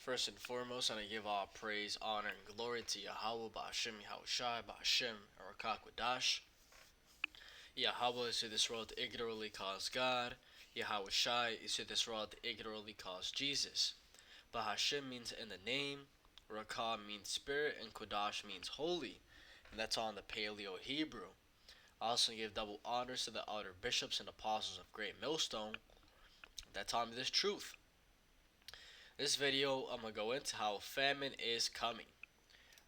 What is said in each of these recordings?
First and foremost, I give all praise, honor, and glory to Yahweh, Ba'ashem, Yahushai, Ba'ashem, Arakakwadash. Yahweh is who this world ignorantly calls God. Yahushai is who this world ignorantly calls Jesus. Ba'ashem means in the name, Rakah means spirit, and Kodash means holy. And that's all in the Paleo Hebrew. I also give double honors to the elder bishops and apostles of Great Millstone that taught me this truth. This video, I'm going to go into how famine is coming,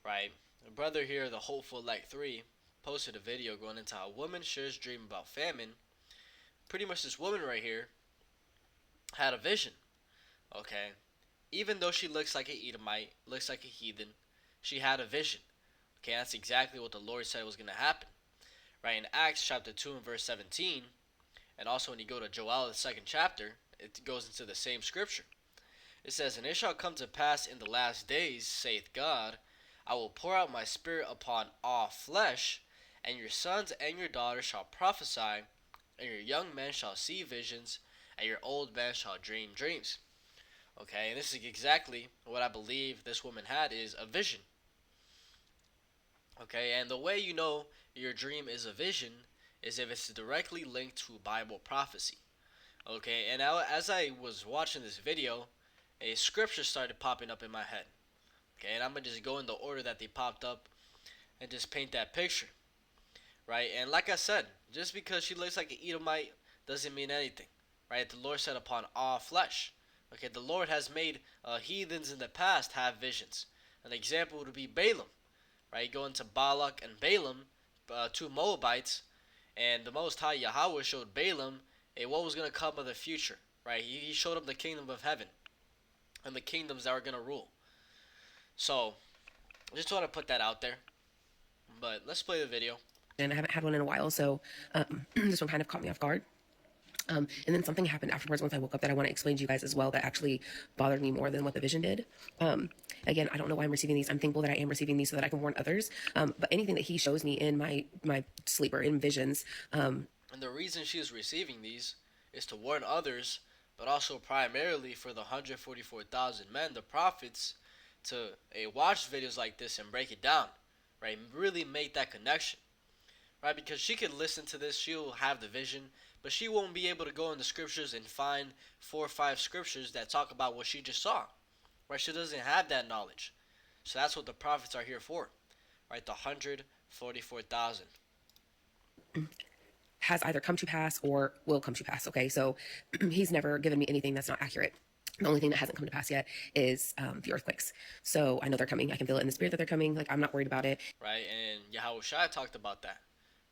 right? The brother here, the Hopeful Like 3, posted a video going into how woman shares dream about famine. Pretty much this woman right here had a vision, okay? Even though she looks like an Edomite, looks like a heathen, she had a vision. Okay, that's exactly what the Lord said was going to happen. Right, in Acts chapter 2 and verse 17, and also when you go to Joel, the second chapter, it goes into the same scripture. It says, "And it shall come to pass in the last days, saith God, I will pour out my spirit upon all flesh, and your sons and your daughters shall prophesy, and your young men shall see visions, and your old men shall dream dreams." Okay, and this is exactly what I believe this woman had, is a vision. Okay, and the way you know your dream is a vision is if it's directly linked to Bible prophecy. Okay, and as I was watching this video, a scripture started popping up in my head. Okay, and I'm going to just go in the order that they popped up and just paint that picture. Right, and like I said, just because she looks like an Edomite doesn't mean anything. Right, the Lord said upon all flesh. Okay, the Lord has made heathens in the past have visions. An example would be Balaam. Right, going to Balak and Balaam, two Moabites, and the Most High Yahweh showed Balaam what was going to come of the future. Right, he showed him the kingdom of heaven and the kingdoms that are going to rule. So, I just want to put that out there. But let's play the video. And I haven't had one in a while, so this one kind of caught me off guard. And then something happened afterwards once I woke up that I want to explain to you guys as well that actually bothered me more than what the vision did. Again, I don't know why I'm receiving these. I'm thankful that I am receiving these so that I can warn others. But anything that he shows me in my sleep or in visions. And the reason she is receiving these is to warn others, but also primarily for the 144,000 men, the prophets, to watch videos like this and break it down. Right? Really make that connection. Right? Because she could listen to this, she'll have the vision, but she won't be able to go in the scriptures and find 4 or 5 scriptures that talk about what she just saw. Right? She doesn't have that knowledge. So that's what the prophets are here for. Right? The 144,000. Has either come to pass or will come to pass. Okay, so he's never given me anything that's not accurate. The only thing that hasn't come to pass yet is the earthquakes. So I know they're coming. I can feel it in the spirit that they're coming. Like, I'm not worried about it. Right? And Yahushua talked about that.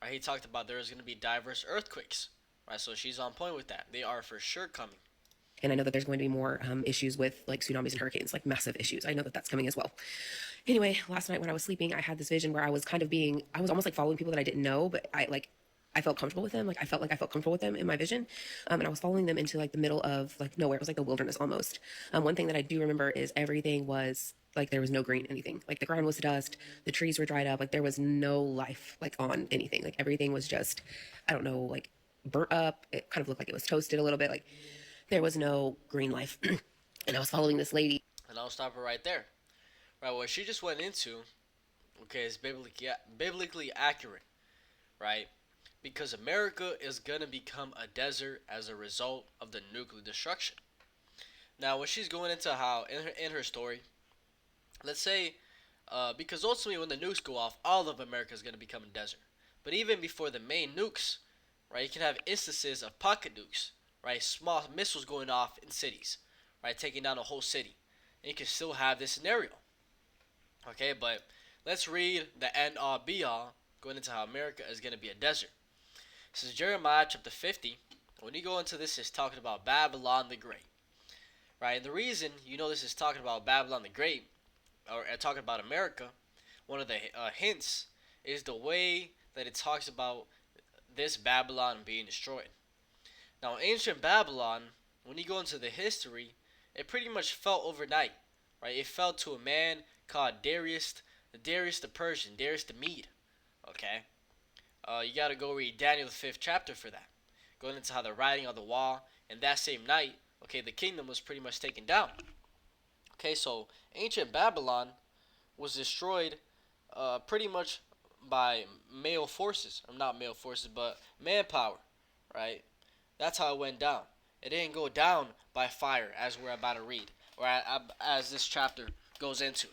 Right? He talked about there's going to be diverse earthquakes. Right? So she's on point with that. They are for sure coming. And I know that there's going to be more issues with like tsunamis and hurricanes, like massive issues. I know that that's coming as well. Anyway, last night when I was sleeping, I had this vision where I was I was almost like following people that I didn't know, but I felt comfortable with them. Like I felt comfortable with them in my vision. And I was following them into like the middle of like nowhere. It was like the wilderness almost. One thing that I do remember is everything was like, there was no green anything. Like the ground was dust, the trees were dried up. Like there was no life like on anything. Like everything was just, I don't know, like burnt up. It kind of looked like it was toasted a little bit. Like there was no green life. And I was following this lady. And I'll stop her right there. Right, what she just went into, okay, is biblically accurate. Right? Because America is going to become a desert as a result of the nuclear destruction. Now, when she's going into how, in her story, let's say, because ultimately when the nukes go off, all of America is going to become a desert. But even before the main nukes, right, you can have instances of pocket nukes, right, small missiles going off in cities, right, taking down a whole city. And you can still have this scenario. Okay, but let's read the end all be all, going into how America is going to be a desert. This is Jeremiah chapter 50. When you go into this, it's talking about Babylon the Great. Right, and the reason you know this is talking about Babylon the Great, or talking about America, one of the hints is the way that it talks about this Babylon being destroyed. Now, ancient Babylon, when you go into the history, it pretty much fell overnight. Right, it fell to a man called Darius the Persian, Darius the Mede. Okay. You got to go read Daniel the 5th chapter for that. Going into how the writing on the wall, and that same night, okay, the kingdom was pretty much taken down. Okay, Okay, so ancient Babylon was destroyed pretty much by male forces. Or not male forces, but manpower, right? That's how it went down. It didn't go down by fire, as we're about to read, or as this chapter goes into,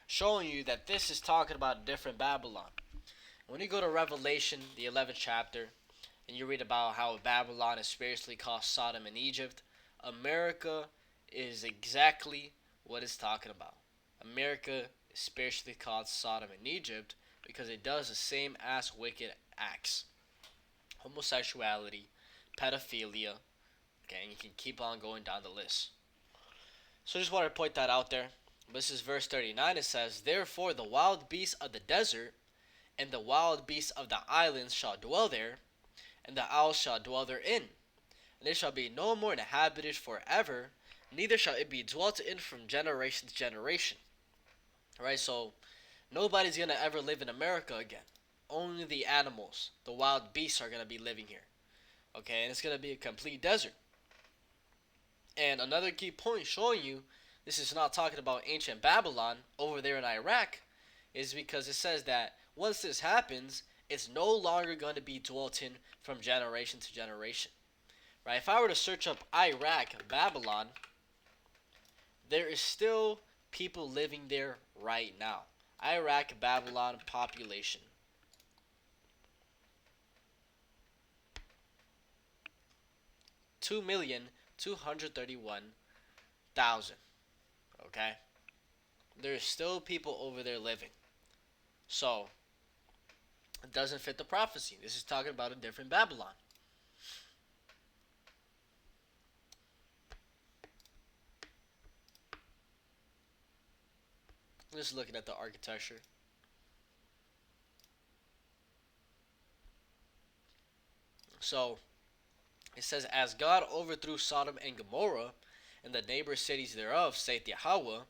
showing you that this is talking about a different Babylon. When you go to Revelation, the 11th chapter, and you read about how Babylon is spiritually called Sodom and Egypt, America is exactly what it's talking about. America is spiritually called Sodom and Egypt because it does the same ass wicked acts: homosexuality, pedophilia. Okay, and you can keep on going down the list. So just wanted to point that out there. This is verse 39. It says, "Therefore the wild beasts of the desert and the wild beasts of the islands shall dwell there, and the owls shall dwell therein, and it shall be no more inhabited forever, neither shall it be dwelt in from generation to generation." Alright, so nobody's gonna ever live in America again. Only the animals, the wild beasts, are gonna be living here. Okay, and it's gonna be a complete desert. And another key point showing you this is not talking about ancient Babylon over there in Iraq is because it says that once this happens, it's no longer going to be dwelt in from generation to generation. Right? If I were to search up Iraq, Babylon, there is still people living there right now. Iraq, Babylon population. $2,231,000. Okay? There's still people over there living. So, it doesn't fit the prophecy. This is talking about a different Babylon. Just looking at the architecture. So, it says, "As God overthrew Sodom and Gomorrah and the neighbor cities thereof, saith Yahweh,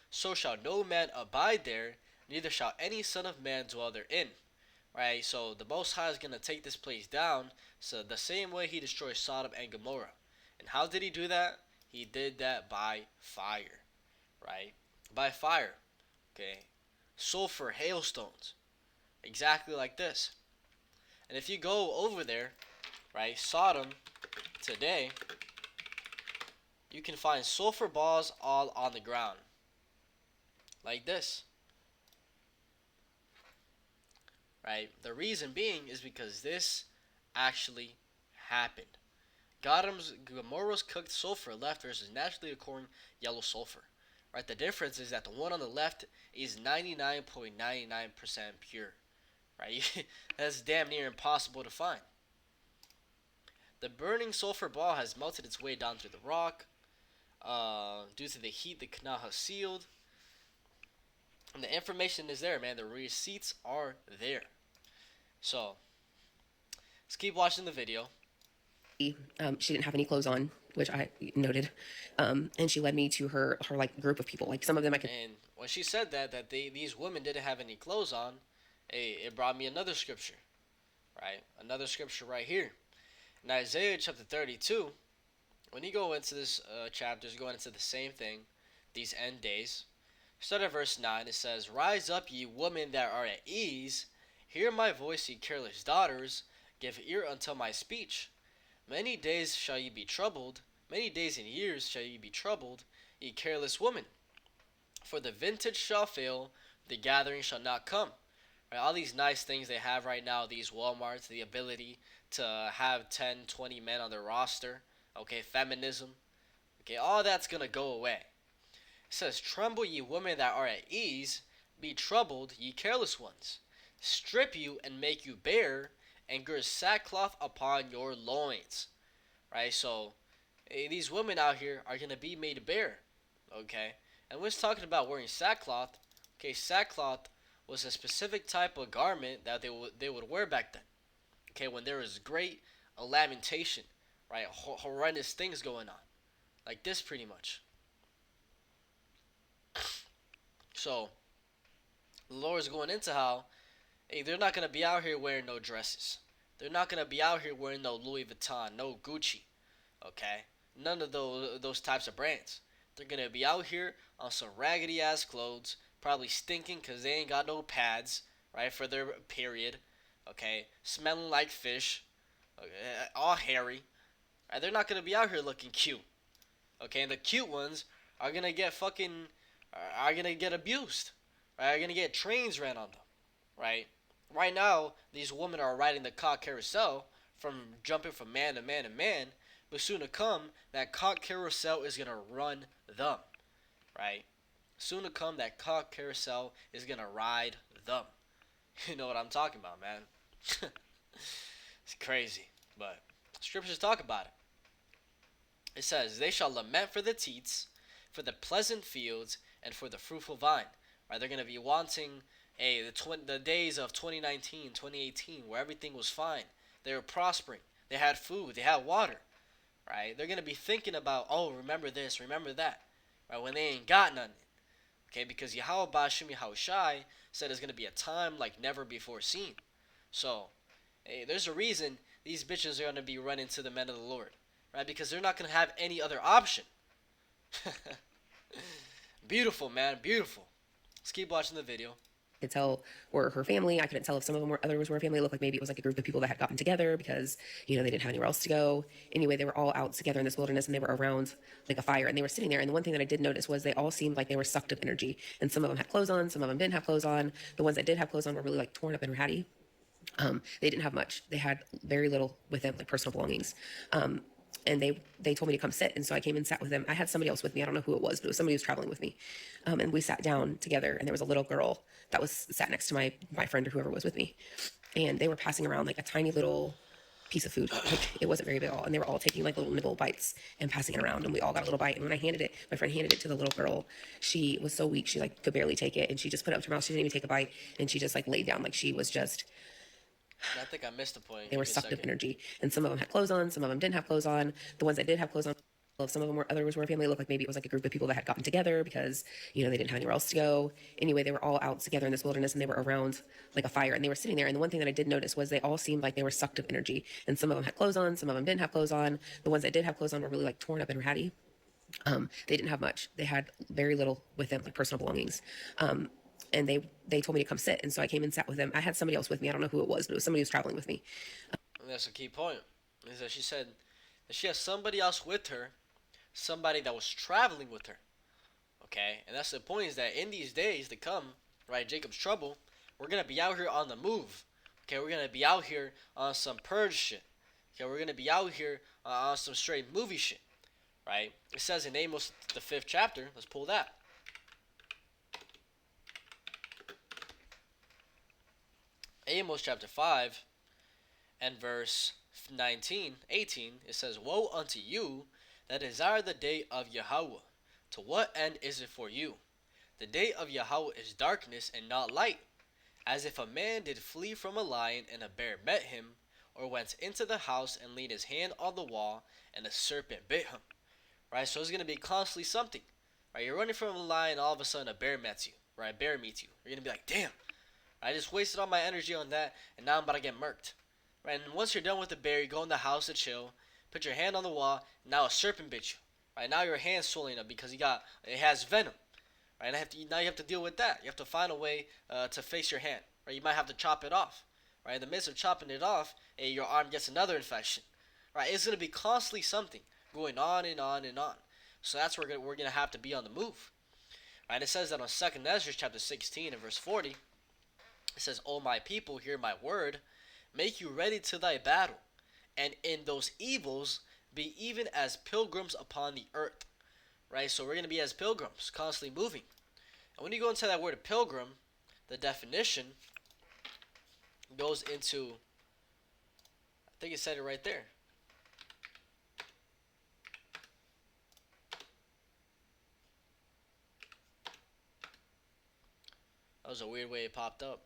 so shall no man abide there, neither shall any son of man dwell therein." Right? So the Most High is going to take this place down, so the same way he destroyed Sodom and Gomorrah. And how did he do that? He did that by fire. Right? By fire. Okay? Sulfur hailstones. Exactly like this. And if you go over there, right, Sodom today, you can find sulfur balls all on the ground. Like this. Right? The reason being is because this actually happened. Gomorrah's cooked sulfur left versus naturally occurring yellow sulfur. Right? The difference is that the one on the left is 99.99% pure. Right? That's damn near impossible to find. The burning sulfur ball has melted its way down through the rock. Due to the heat, the canal has sealed. And the information is there, man. The receipts are there. So, let's keep watching the video. She didn't have any clothes on, which I noted. And she led me to her like group of people. Like some of them I could. And when she said that these women didn't have any clothes on, it brought me another scripture, right? Another scripture right here. In Isaiah chapter 32, when you go into this chapter, it's going into the same thing, these end days. Start at verse 9, it says, "Rise up, ye women that are at ease, hear my voice, ye careless daughters, give ear unto my speech. Many days shall ye be troubled, many days and years shall ye be troubled, ye careless women. For the vintage shall fail, the gathering shall not come." Right, all these nice things they have right now, these Walmarts, the ability to have 10, 20 men on their roster, okay, feminism, okay, all that's going to go away. It says, "Tremble, ye women that are at ease, be troubled, ye careless ones. Strip you and make you bare, and gird sackcloth upon your loins." Right, so these women out here are going to be made bare, okay? And when it's talking about wearing sackcloth, okay, sackcloth was a specific type of garment that they would wear back then. Okay, when there was great lamentation, right, horrendous things going on, like this pretty much. So the Lord is going into how, hey, they're not gonna be out here wearing no dresses. They're not gonna be out here wearing no Louis Vuitton, no Gucci, okay, none of those types of brands. They're gonna be out here on some raggedy ass clothes, probably stinking because they ain't got no pads, right, for their period. Okay, smelling like fish, okay, all hairy. Right? They're not gonna be out here looking cute. Okay, and the cute ones are gonna get fucking, are gonna get abused. Right? Are gonna get trains ran on them. Right? Right now, these women are riding the cock carousel from jumping from man to man to man, but soon to come, that cock carousel is gonna run them. Right? Soon to come, that cock carousel is gonna ride them. You know what I'm talking about, man. It's crazy, but scriptures talk about it. It says, "They shall lament for the teats, for the pleasant fields, and for the fruitful vine." Right? They're gonna be wanting the days of 2019, 2018, where everything was fine. They were prospering. They had food. They had water. Right? They're gonna be thinking about, oh, remember this, remember that. Right? When they ain't got none. Okay, because Yahweh Bashim Yahushai said it's gonna be a time like never before seen. So, hey, there's a reason these bitches are gonna be running to the men of the Lord, right? Because they're not gonna have any other option. Beautiful, man, beautiful. Let's keep watching the video. Could tell were her family. I couldn't tell if some of them were others were family. It looked like maybe it was like a group of people that had gotten together because they didn't have anywhere else to go. Anyway, they were all out together in this wilderness and they were around like a fire and they were sitting there. And the one thing that I did notice was they all seemed like they were sucked of energy. And some of them had clothes on, some of them didn't have clothes on. The ones that did have clothes on were really like torn up and ratty. They didn't have much. They had very little with them, like personal belongings. And they told me to come sit, and so I came and sat with them. I had somebody else with me. I don't know who it was, but it was somebody who was traveling with me. And we sat down together, and there was a little girl that was sat next to my friend or whoever was with me, and they were passing around like a tiny little piece of food. Like, it wasn't very big at all, and they were all taking like little nibble bites and passing it around, and we all got a little bite. And when I handed it, my friend handed it to the little girl. She was so weak, she like could barely take it, and she just put it up to her mouth. She didn't even take a bite, and she just like laid down like she was just. I think I missed the point. They were sucked of energy, and some of them had clothes on, some of them didn't have clothes on. The ones that did have clothes on, some of them were others were family. It looked like maybe it was like a group of people that had gotten together because they didn't have anywhere else to go. Anyway, they were all out together in this wilderness and they were around like a fire and they were sitting there. And the one thing that I did notice was they all seemed like they were sucked of energy, and some of them had clothes on, some of them didn't have clothes on. The ones that did have clothes on were really like torn up and ratty. They didn't have much. They had very little with them, like personal belongings. And they told me to come sit, and so I came and sat with them. I had somebody else with me. I don't know who it was, but it was somebody who was traveling with me. And that's a key point. Is that she said that she has somebody else with her, somebody that was traveling with her. Okay, and that's the point, is that in these days to come, right, Jacob's trouble, we're gonna be out here on the move. Okay, we're gonna be out here on some purge shit. Okay, we're gonna be out here on some straight movie shit. Right? It says in Amos the 5th chapter. Let's pull that. Amos chapter 5 and verse 19, 18, it says, "Woe unto you that desire the day of Yahweh. To what end is it for you? The day of Yahweh is darkness and not light, as if a man did flee from a lion and a bear met him, or went into the house and laid his hand on the wall and a serpent bit him." Right? So it's going to be constantly something. Right? You're running from a lion, all of a sudden a bear meets you. Right? A bear meets you. You're going to be like, damn, I just wasted all my energy on that, and now I'm about to get murked. Right? And once you're done with the bear, you go in the house to chill, put your hand on the wall, and now a serpent bit you. Right? Now your hand's swelling up because it has venom. Right? And now you have to deal with that. You have to find a way to face your hand. Right? You might have to chop it off. Right? In the midst of chopping it off, your arm gets another infection. Right? It's going to be constantly something going on and on and on. So that's where we're going to have to be on the move. Right? It says that on 2nd Ezra chapter 16 and verse 40. It says, "O my people, hear my word. Make you ready to thy battle. And in those evils, be even as pilgrims upon the earth." Right? So we're going to be as pilgrims, constantly moving. And when you go into that word pilgrim, the definition goes into, I think it said it right there. That was a weird way it popped up.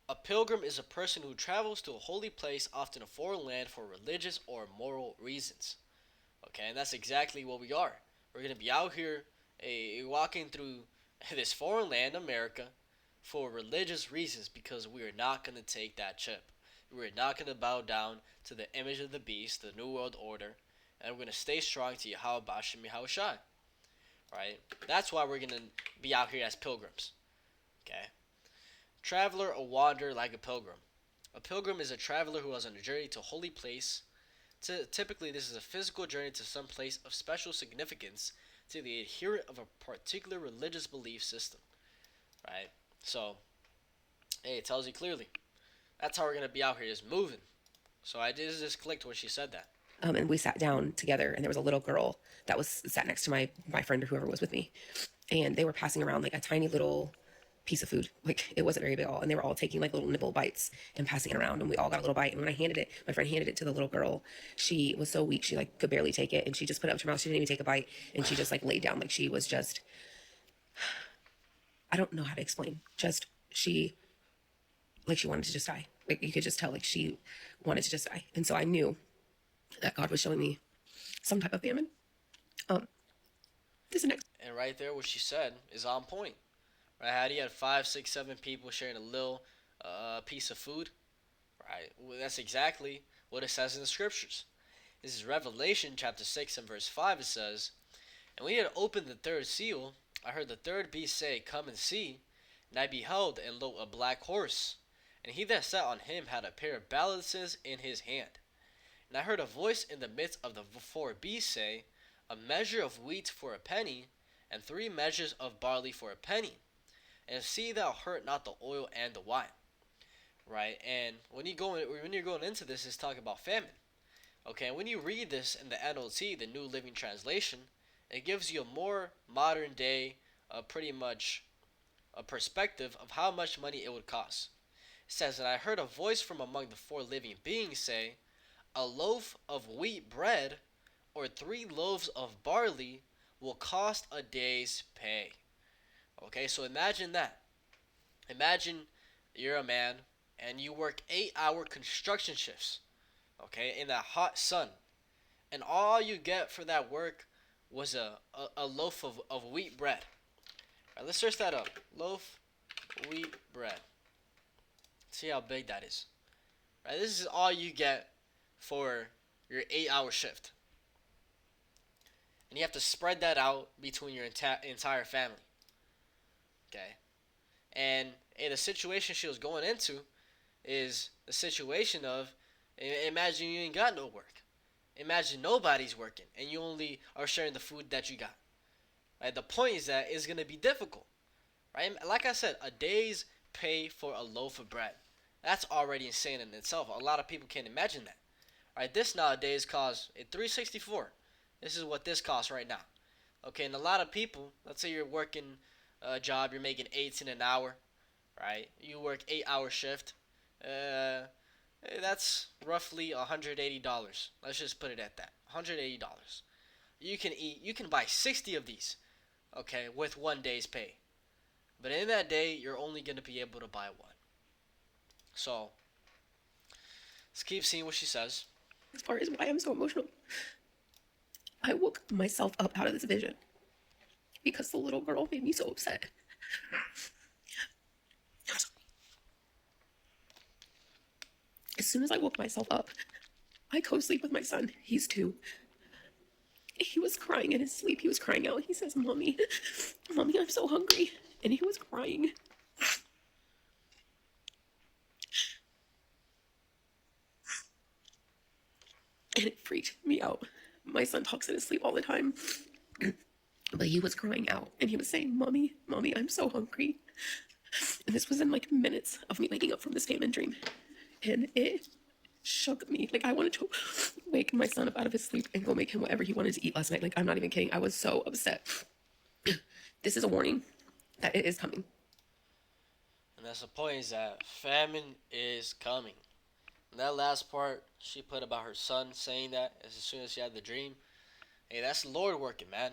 A pilgrim is a person who travels to a holy place, often a foreign land, for religious or moral reasons. Okay, and that's exactly what we are. We're going to be out here walking through this foreign land, America, for religious reasons, because we are not going to take that chip. We are not going to bow down to the image of the beast, the New World Order, and we're gonna stay strong to Yahweh Bashem Yahushai. Right? That's why we're gonna be out here as pilgrims. Okay? Traveler or wanderer like a pilgrim. A pilgrim is a traveler who is on a journey to a holy place. Typically, this is a physical journey to some place of special significance to the adherent of a particular religious belief system. Right? So, hey, it tells you clearly. That's how we're gonna be out here, is moving. So I just clicked when she said that. And we sat down together, and there was a little girl that was sat next to my friend or whoever was with me, and they were passing around like a tiny little piece of food. Like it wasn't very big at all, and they were all taking like little nibble bites and passing it around, and we all got a little bite. And when I handed it, my friend handed it to the little girl. She was so weak, she like could barely take it, and she just put it up to her mouth. She didn't even take a bite, and she just like laid down, like she was just, I don't know how to explain. Just she, like she wanted to just die. Like you could just tell, like she wanted to just die. And so I knew that God was showing me some type of famine. This is next. And right there, what she said is on point. Right? How do you have 5, 6, 7 people sharing a little piece of food? Right? Well, that's exactly what it says in the scriptures. This is Revelation chapter 6 and verse 5. It says, "And when he had opened the third seal, I heard the third beast say, Come and see. And I beheld, and lo, a black horse. And he that sat on him had a pair of balances in his hand. And I heard a voice in the midst of the four beasts say, A measure of wheat for a penny, and 3 measures of barley for a penny. And see thou hurt not the oil and the wine." Right? And when you're going into this, it's talking about famine. Okay, and when you read this in the NLT, the New Living Translation, it gives you a more modern day, pretty much a perspective of how much money it would cost. It says, "And I heard a voice from among the 4 living beings say, A loaf of wheat bread or 3 loaves of barley will cost a day's pay." Okay, so imagine that. Imagine you're a man and you work 8-hour construction shifts, okay, in that hot sun, and all you get for that work was a loaf of wheat bread. All right, let's search that up. Loaf wheat bread. See how big that is. Right, this is all you get for your 8-hour shift. And you have to spread that out between your entire family. Okay? And the situation she was going into is the situation of, imagine you ain't got no work. Imagine nobody's working and you only are sharing the food that you got. Right? The point is that it's going to be difficult. Right? Like I said, a day's pay for a loaf of bread. That's already insane in itself. A lot of people can't imagine that. Right? This nowadays costs $3.64. This is what this costs right now. Okay, and a lot of people, let's say you're working a job, you're making 18 an hour, right? You work 8-hour shift. That's roughly $180. Let's just put it at that. $180. You can buy 60 of these, okay, with one day's pay. But in that day, you're only going to be able to buy one. So, let's keep seeing what she says. As far as why I'm so emotional, I woke myself up out of this vision because the little girl made me so upset. As soon as I woke myself up, I co-sleep with my son. He's 2. He was crying in his sleep. He was crying out. He says, Mommy, Mommy, I'm so hungry. And he was crying. And it freaked me out. My son talks in his sleep all the time. But he was crying out. And he was saying, Mommy, Mommy, I'm so hungry. And this was in like minutes of me waking up from this famine dream. And it shook me. Like I wanted to wake my son up out of his sleep and go make him whatever he wanted to eat last night. Like I'm not even kidding. I was so upset. This is a warning that it is coming. And that's the point, is that famine is coming. And that last part she put about her son saying that as soon as she had the dream. Hey, that's the Lord working, man.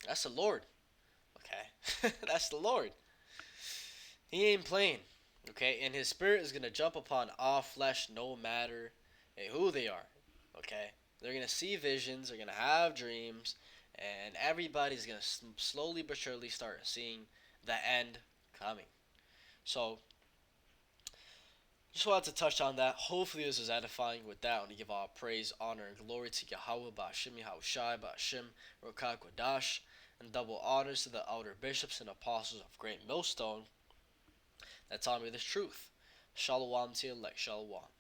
That's the Lord. Okay? That's the Lord. He ain't playing. Okay? And his spirit is going to jump upon all flesh no matter who they are. Okay? They're going to see visions. They're going to have dreams. And everybody's going to slowly but surely start seeing the end coming. So, Just wanted to touch on that. Hopefully, this is edifying. With that, I want to give all praise, honor, and glory to Yahweh, Ba'ashem Yahushai, Ba'ashem Rokak Wadash, and double honors to the elder bishops and apostles of Great Millstone that taught me this truth. Shalom to you, like Shalom.